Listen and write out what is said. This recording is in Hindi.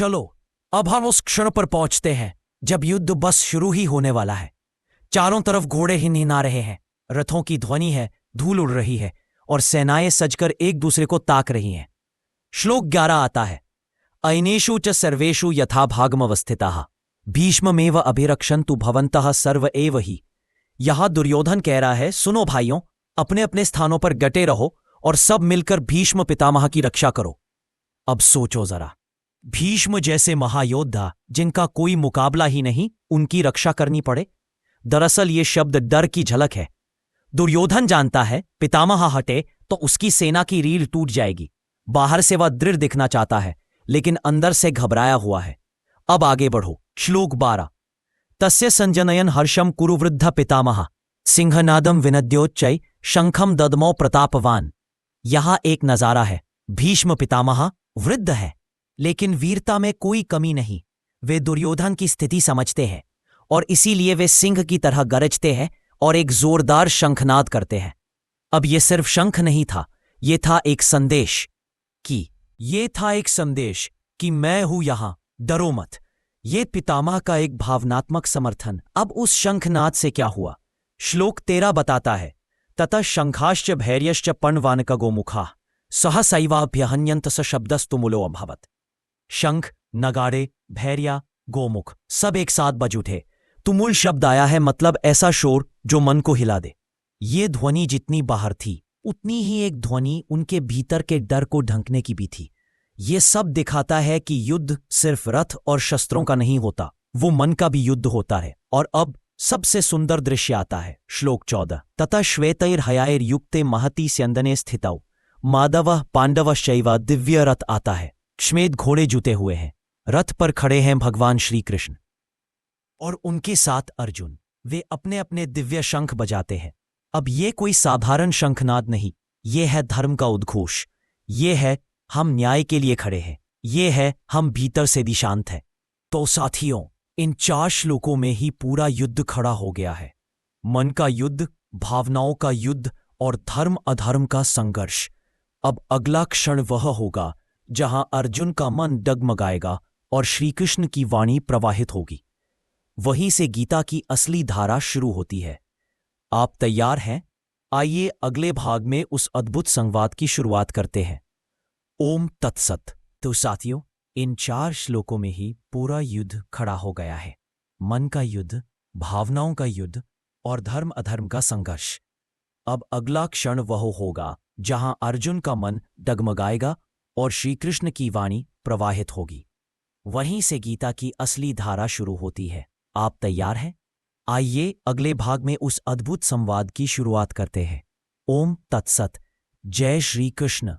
चलो अब हम उस क्षण पर पहुंचते हैं जब युद्ध बस शुरू ही होने वाला है। चारों तरफ घोड़े हिनहिना रहे हैं, रथों की ध्वनि है, धूल उड़ रही है और सेनाएं सजकर एक दूसरे को ताक रही हैं। श्लोक 11 आता है, अयनेषु च सर्वेषु यथा भागमवस्थिताः भीष्ममेव अभिरक्षन्तु भवन्तः सर्व एव ही। यहां दुर्योधन कह रहा है, सुनो भाइयों, अपने अपने स्थानों पर डटे रहो और सब मिलकर भीष्म पितामह की रक्षा करो। अब सोचो जरा, भीष्म जैसे महायोद्धा जिनका कोई मुकाबला ही नहीं, उनकी रक्षा करनी पड़े। दरअसल ये शब्द डर की झलक है। दुर्योधन जानता है पितामह हटे तो उसकी सेना की रीढ़ टूट जाएगी। बाहर से वह दृढ़ दिखना चाहता है लेकिन अंदर से घबराया हुआ है। अब आगे बढ़ो। श्लोक 12, तस्य संजनयन हर्षम कुरु वृद्ध पितामह सिंहनादम विनद्योच्चै शंखम ददमौ प्रतापवान। यहां एक नजारा है। भीष्म पितामह वृद्ध है लेकिन वीरता में कोई कमी नहीं। वे दुर्योधन की स्थिति समझते हैं और इसीलिए वे सिंह की तरह गरजते हैं और एक जोरदार शंखनाद करते हैं। अब यह सिर्फ शंख नहीं था, यह था एक संदेश कि मैं हूं यहां, डरो मत। ये पितामह का एक भावनात्मक समर्थन। अब उस शंखनाद से क्या हुआ? श्लोक 13 बताता है, ततः शंखाश्च भैर्यश्च पण्वानकगोमुखा सहसैवाभ्यहन्यन्त स शब्दस्तुमुलो अभवत्। शंख, नगाड़े, भैर्या, गोमुख सब एक साथ बज उठे। तुमुल शब्द आया है, मतलब ऐसा शोर जो मन को हिला दे। ये ध्वनि जितनी बाहर थी उतनी ही एक ध्वनि उनके भीतर के डर को ढंकने की भी थी। ये सब दिखाता है कि युद्ध सिर्फ रथ और शस्त्रों का नहीं होता, वो मन का भी युद्ध होता है। और अब सबसे सुंदर दृश्य आता है। श्लोक 14, ततः श्वेतैर्हयाैर्युक्ते महती स्यंदने स्थितौ माधवः पांडवश्चैव दिव्य रथ आता है। श्वेत घोड़े जुते हुए हैं, रथ पर खड़े हैं भगवान श्री कृष्ण और उनके साथ अर्जुन। वे अपने अपने दिव्य शंख बजाते हैं। अब ये कोई साधारण शंखनाद नहीं, ये है धर्म का उद्घोष। ये है हम न्याय के लिए खड़े हैं। ये है हम भीतर से भी शांत हैं। तो साथियों, इन 4 श्लोकों में ही पूरा युद्ध खड़ा हो गया है। मन का युद्ध, भावनाओं का युद्ध और धर्म अधर्म का संघर्ष। अब अगला क्षण वह होगा जहां अर्जुन का मन डगमगाएगा और श्रीकृष्ण की वाणी प्रवाहित होगी। वहीं से गीता की असली धारा शुरू होती है। आप तैयार हैं? आइए अगले भाग में उस अद्भुत संवाद की शुरुआत करते हैं। ओम तत्सत। तो साथियों, इन 4 श्लोकों में ही पूरा युद्ध खड़ा हो गया है। मन का युद्ध, भावनाओं का युद्ध और धर्म अधर्म का संघर्ष। अब अगला क्षण वह होगा जहां अर्जुन का मन डगमगाएगा और श्रीकृष्ण की वाणी प्रवाहित होगी। वहीं से गीता की असली धारा शुरू होती है। आप तैयार हैं? आइए अगले भाग में उस अद्भुत संवाद की शुरुआत करते हैं। ओम तत्सत। जय श्री कृष्ण।